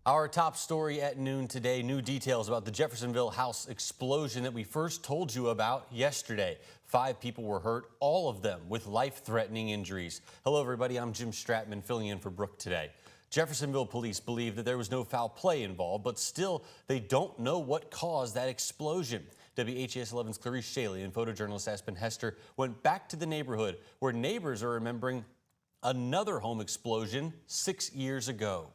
Our top story at noon today, new details about the Jeffersonville house explosion that we first told you about yesterday. 5 people were hurt, all of them with life-threatening injuries. Hello, everybody. I'm Jim Stratman filling in for Brooke today. Jeffersonville police believe that there was no foul play involved, but still they don't know what caused that explosion. WHAS11's Clarice Shaley and photojournalist Aspen Hester went back to the neighborhood where neighbors are remembering another home explosion 6 years ago.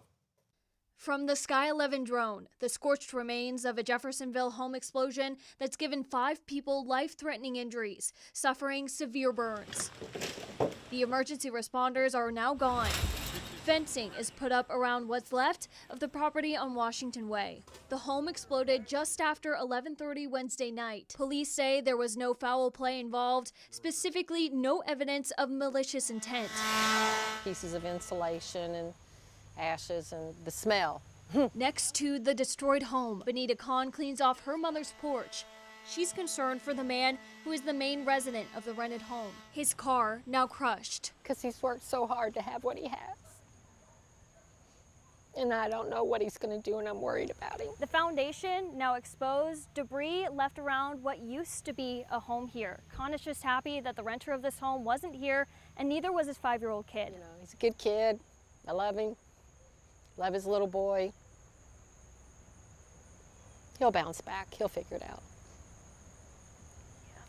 From the Sky 11 drone, the scorched remains of a Jeffersonville home explosion that's given 5 people life-threatening injuries, suffering severe burns. The emergency responders are now gone. Fencing is put up around what's left of the property on Washington Way. The home exploded just after 11:30 Wednesday night. Police say there was no foul play involved, specifically no evidence of malicious intent. Pieces of insulation and ashes and the smell. Next to the destroyed home, Benita Khan cleans off her mother's porch. She's concerned for the man who is the main resident of the rented home. His car now crushed. Because he's worked so hard to have what he has. And I don't know what he's going to do, and I'm worried about him. The foundation now exposed, debris left around what used to be a home here. Khan is just happy that the renter of this home wasn't here, and neither was his 5-year-old kid. You know, he's a good kid. I love him. Love his little boy. He'll bounce back. He'll figure it out.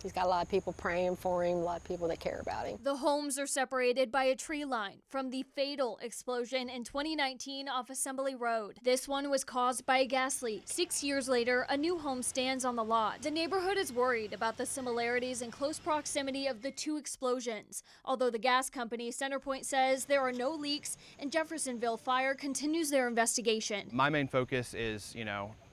He's got a lot of people praying for him, a lot of people that care about him. The homes are separated by a tree line from the fatal explosion in 2019 off Assembly Road. This one was caused by a gas leak. 6 years later, a new home stands on the lot. The neighborhood is worried about the similarities and close proximity of the 2 explosions. Although the gas company Centerpoint says there are no leaks and Jeffersonville Fire continues their investigation. My main focus is,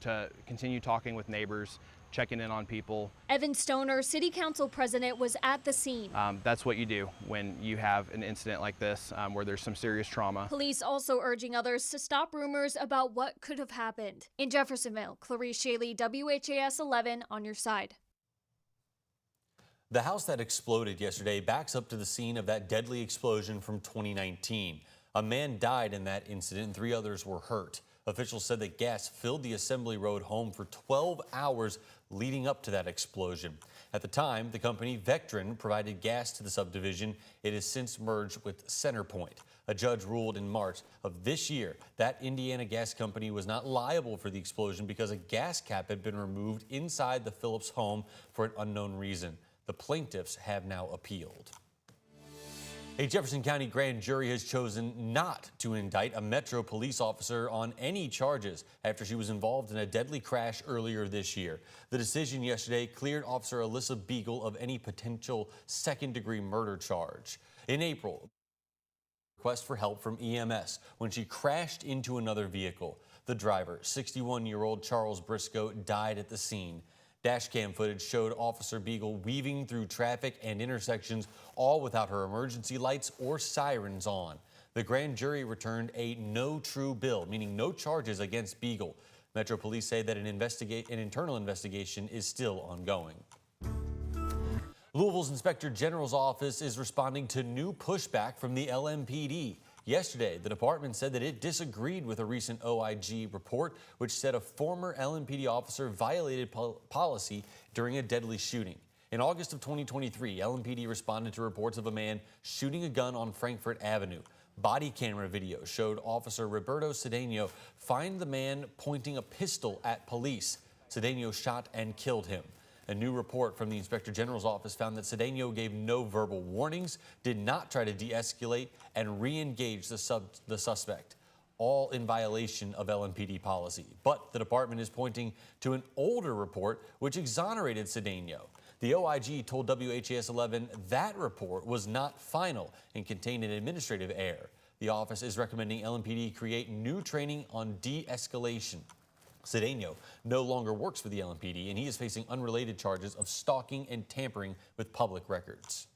to continue talking with neighbors, checking in on people. Evan Stoner, City Council President, was at the scene. That's what you do when you have an incident like this where there's some serious trauma. Police also urging others to stop rumors about what could have happened. In Jeffersonville, Clarice Shaley, WHAS 11 on your side. The house that exploded yesterday backs up to the scene of that deadly explosion from 2019. A man died in that incident and 3 others were hurt. Officials said that gas filled the Assembly Road home for 12 hours leading up to that explosion. At the time, the company Vectren provided gas to the subdivision. It has since merged with Centerpoint. A judge ruled in March of this year that Indiana gas company was not liable for the explosion because a gas cap had been removed inside the Phillips home for an unknown reason. The plaintiffs have now appealed. A Jefferson County grand jury has chosen not to indict a Metro police officer on any charges after she was involved in a deadly crash earlier this year. The decision yesterday cleared Officer Alyssa Beagle of any potential second-degree murder charge. In April, request for help from EMS when she crashed into another vehicle. The driver, 61-year-old Charles Briscoe, died at the scene. Dashcam footage showed Officer Beagle weaving through traffic and intersections, all without her emergency lights or sirens on. The grand jury returned a no true bill, meaning no charges against Beagle. Metro Police say that an internal investigation is still ongoing. Louisville's Inspector General's office is responding to new pushback from the LMPD. Yesterday, the department said that it disagreed with a recent OIG report, which said a former LMPD officer violated policy during a deadly shooting. In August of 2023, LMPD responded to reports of a man shooting a gun on Frankfort Avenue. Body camera video showed Officer Roberto Cedeno find the man pointing a pistol at police. Cedeno shot and killed him. A new report from the Inspector General's office found that Cedeno gave no verbal warnings, did not try to de-escalate, and re-engage the suspect, all in violation of LMPD policy. But the department is pointing to an older report which exonerated Cedeno. The OIG told WHAS 11 that report was not final and contained an administrative error. The office is recommending LMPD create new training on de-escalation. Cedeno no longer works for the LMPD, and he is facing unrelated charges of stalking and tampering with public records.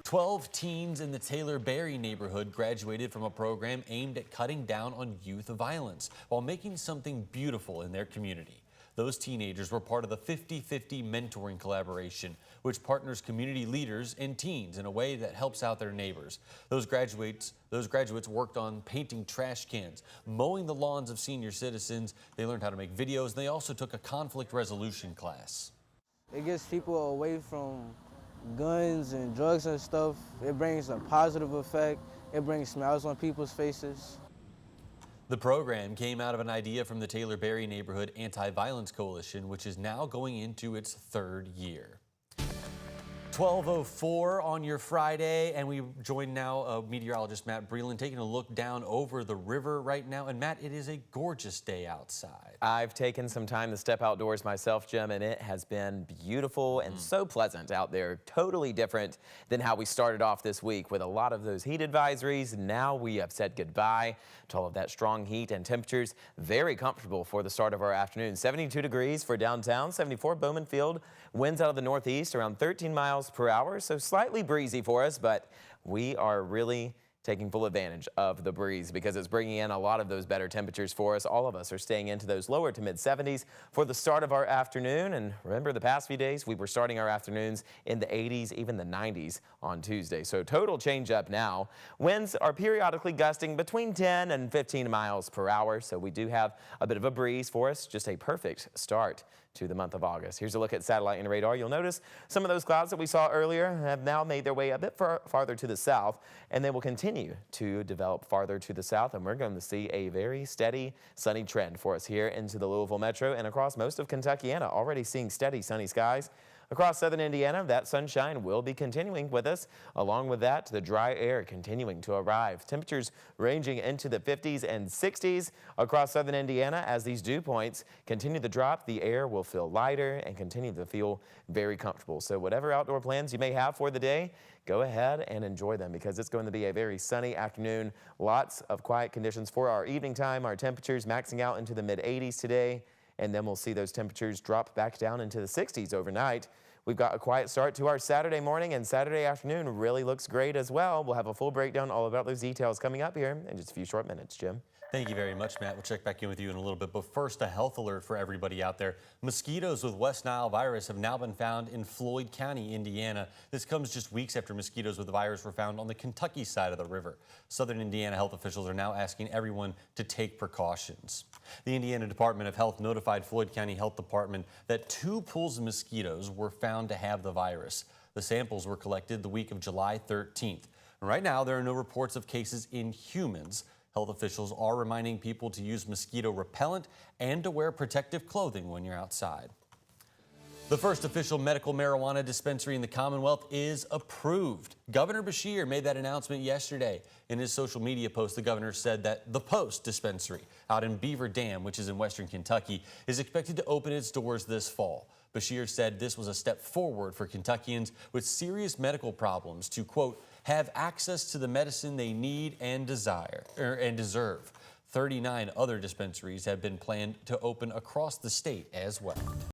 12 teens in the Taylor Berry neighborhood graduated from a program aimed at cutting down on youth violence while making something beautiful in their community. Those teenagers were part of the 50-50 mentoring collaboration, which partners community leaders and teens in a way that helps out their neighbors. Those graduates worked on painting trash cans, mowing the lawns of senior citizens. They learned how to make videos, and they also took a conflict resolution class. It gets people away from guns and drugs and stuff. It brings a positive effect. It brings smiles on people's faces. The program came out of an idea from the Taylor Berry Neighborhood Anti-Violence Coalition, which is now going into its third year. 12:04 on your Friday, and we join now meteorologist Matt Breland taking a look down over the river right now. And Matt, it is a gorgeous day outside. I've taken some time to step outdoors myself, Jim, and it has been beautiful and so pleasant out there. Totally different than how we started off this week with a lot of those heat advisories. Now we have said goodbye to all of that strong heat, and temperatures very comfortable for the start of our afternoon. 72 degrees for downtown, 74 Bowman Field. Winds out of the northeast around 13 miles per hour, so slightly breezy for us, but we are really taking full advantage of the breeze because it's bringing in a lot of those better temperatures for us. All of us are staying into those lower to mid 70s for the start of our afternoon. And remember, the past few days we were starting our afternoons in the 80s, even the 90s on Tuesday. So total change up now. Winds are periodically gusting between 10 and 15 miles per hour. So we do have a bit of a breeze for us. Just a perfect start to the month of August. Here's a look at satellite and radar. You'll notice some of those clouds that we saw earlier have now made their way a bit farther to the south, and they will continue to develop farther to the south, and we're going to see a very steady sunny trend for us here into the Louisville metro and across most of Kentuckiana. Already seeing steady sunny skies. Across southern Indiana, that sunshine will be continuing with us. Along with that, the dry air continuing to arrive. Temperatures ranging into the 50s and 60s across southern Indiana. As these dew points continue to drop, the air will feel lighter and continue to feel very comfortable. So whatever outdoor plans you may have for the day, go ahead and enjoy them because it's going to be a very sunny afternoon. Lots of quiet conditions for our evening time. Our temperatures maxing out into the mid 80s today. And then we'll see those temperatures drop back down into the 60s overnight. We've got a quiet start to our Saturday morning, and Saturday afternoon really looks great as well. We'll have a full breakdown all about those details coming up here in just a few short minutes. Jim. Thank you very much, Matt. We'll check back in with you in a little bit. But first, a health alert for everybody out there. Mosquitoes with West Nile virus have now been found in Floyd County, Indiana. This comes just weeks after mosquitoes with the virus were found on the Kentucky side of the river. Southern Indiana health officials are now asking everyone to take precautions. The Indiana Department of Health notified Floyd County Health Department that 2 pools of mosquitoes were found to have the virus. The samples were collected the week of July 13th. Right now, there are no reports of cases in humans. Health officials are reminding people to use mosquito repellent and to wear protective clothing when you're outside. The first official medical marijuana dispensary in the Commonwealth is approved. Governor Beshear made that announcement yesterday. In his social media post, the governor said that the Post dispensary out in Beaver Dam, which is in western Kentucky, is expected to open its doors this fall. Beshear said this was a step forward for Kentuckians with serious medical problems to, quote, have access to the medicine they need and deserve. 39 other dispensaries have been planned to open across the state as well.